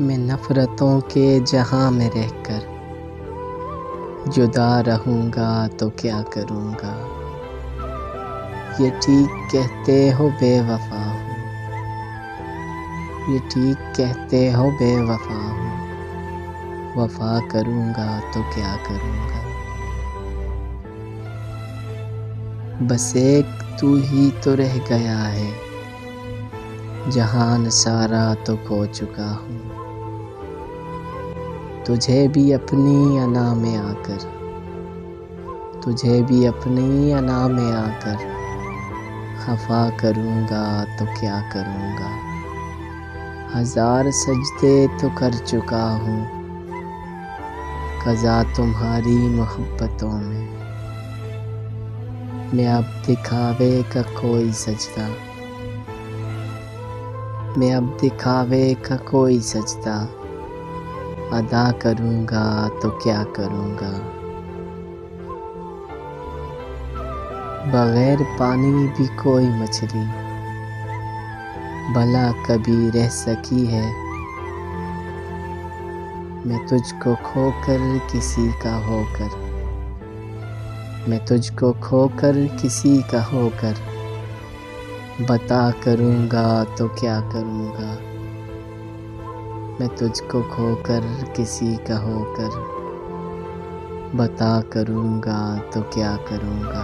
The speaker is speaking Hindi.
मैं नफ़रतों के जहां में रहकर जुदा रहूँगा तो क्या करूँगा। ये ठीक कहते हो बेवफ़ा हूँ, ये ठीक कहते हो बेवफ़ा हूँ, वफ़ा करूँगा तो क्या करूँगा। बस एक तू ही तो रह गया है, जहान सारा तो खो चुका हूँ। तुझे भी अपनी अना में आकर, तुझे भी अपनी अना में आकर खफ़ा करूँगा तो क्या करूँगा। हज़ार सजदे तो कर चुका हूँ क़ज़ा तुम्हारी मोहब्बतों में। मैं अब दिखावे का कोई सजदा, मैं अब दिखावे का कोई सजदा अदा करूँगा तो क्या करूँगा। बग़ैर पानी भी कोई मछली भला कभी रह सकी है। मैं तुझको खोकर किसी का होकर, मैं तुझको खोकर किसी का होकर बता करूँगा तो क्या करूँगा। मैं तुझको खोकर किसी का होकर बता करूँगा तो क्या करूँगा।